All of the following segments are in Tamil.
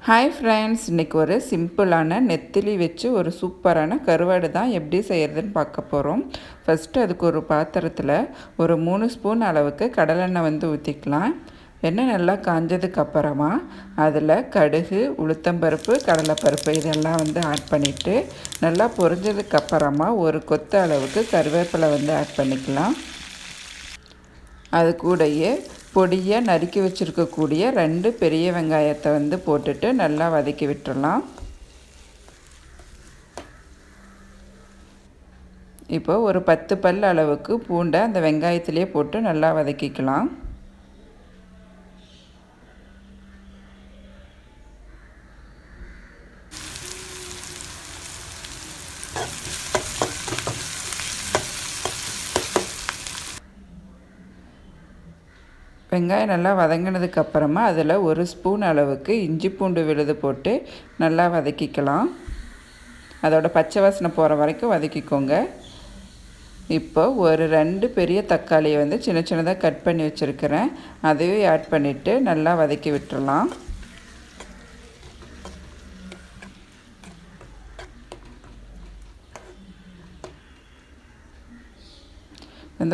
ஹாய் ஃப்ரெண்ட்ஸ், இன்றைக்கி ஒரு சிம்பிளான நெத்திலி வச்சு ஒரு சூப்பரான கருவாடு தான் எப்படி செய்கிறதுன்னு பார்க்க போகிறோம். ஃபஸ்ட்டு அதுக்கு ஒரு பாத்திரத்தில் ஒரு 3 ஸ்பூன் அளவுக்கு கடலெண்ணெய் ஊற்றிக்கலாம். எண்ணெய் நல்லா காஞ்சதுக்கப்புறமா அதில் கடுகு, உளுத்தம்பருப்பு, கடலைப்பருப்பு இதெல்லாம் ஆட் பண்ணிவிட்டு நல்லா பொரிஞ்சதுக்கப்புறமா ஒரு கொத்து அளவுக்கு கருவேப்பிலை ஆட் பண்ணிக்கலாம். அது கூடயே பொடியாக நறுக்கி வச்சுருக்கக்கூடிய 2 பெரிய வெங்காயத்தை போட்டுட்டு நல்லா வதக்கி விட்டுறலாம். இப்போ ஒரு 10 பல் அளவுக்கு பூண்டை அந்த வெங்காயத்திலே போட்டு நல்லா வதக்கிக்கலாம். வெங்காயம் நல்லா வதங்கினதுக்கப்புறமா அதில் ஒரு ஸ்பூன் அளவுக்கு இஞ்சி பூண்டு விழுது போட்டு நல்லா வதக்கிக்கலாம். அதோட பச்சை வாசனை போகிற வரைக்கும் வதக்கிக்கோங்க. இப்போ ஒரு 2 பெரிய தக்காளியை சின்ன சின்னதாக கட் பண்ணி வச்சுருக்கிறேன். அதையும் ஆட் பண்ணிவிட்டு நல்லா வதக்கி விட்டுறலாம்.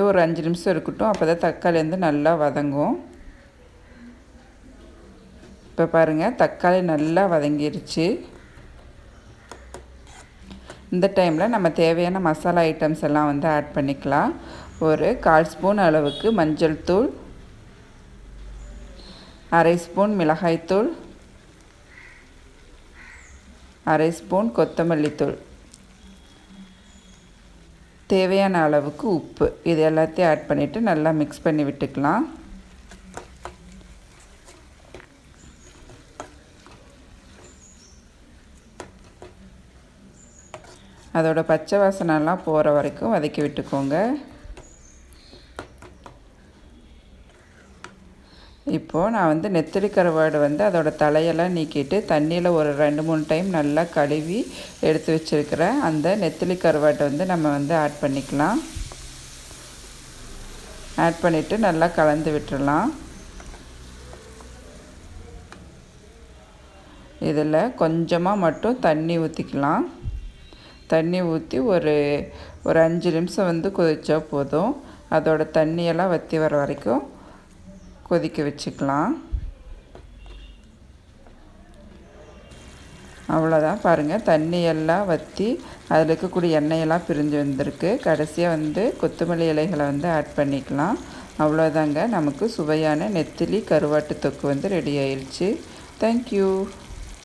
ஒரு 5 நிமிஷம் இருக்கட்டும். அப்போ தான் தக்காளி நல்லா வதங்கும். இப்போ பாருங்கள், தக்காளி நல்லா வதங்கிருச்சு. இந்த டைமில் நம்ம தேவையான மசாலா ஐட்டம்ஸ் எல்லாம் ஆட் பண்ணிக்கலாம். ஒரு 1/4 ஸ்பூன் அளவுக்கு மஞ்சள் தூள், 1/2 ஸ்பூன் மிளகாய்த்தூள், 1/2 ஸ்பூன் கொத்தமல்லி தூள், தேவையான அளவுக்கு உப்பு, இது எல்லாத்தையும் ஆட் பண்ணிவிட்டு நல்லா மிக்ஸ் பண்ணி விட்டுக்கலாம். அதோட பச்சை வாசனைலாம் போகிற வரைக்கும் வதக்கி விட்டுக்கோங்க. இப்போது நான் நெத்திலி கருவாடு அதோட தலையெல்லாம் நீக்கிட்டு தண்ணியில் ஒரு 2-3 டைம் நல்லா கழுவி எடுத்து வச்சுருக்கிறேன். அந்த நெத்திலி கருவாட்டை நம்ம ஆட் பண்ணிக்கலாம். ஆட் பண்ணிவிட்டு நல்லா கலந்து விட்டுறலாம். இதில் கொஞ்சமாக மட்டும் தண்ணி ஊற்றிக்கலாம். தண்ணி ஊற்றி ஒரு 5 நிமிஷம் கொதிச்சா போதும். அதோட தண்ணியெல்லாம் வற்றி வர வரைக்கும் கொதிக்க வச்சுக்கலாம். அவ்வளோதான். பாருங்கள், தண்ணியெல்லாம் வற்றி அதில் இருக்கக்கூடிய எண்ணெயெல்லாம் பிரிஞ்சு வந்திருக்கு. கடைசியாக கொத்தமல்லி இலைகளை ஆட் பண்ணிக்கலாம். அவ்வளோதாங்க, நமக்கு சுவையான நெத்திலி கருவாட்டு தொக்கு ரெடி ஆயிடுச்சு. தேங்க்யூ.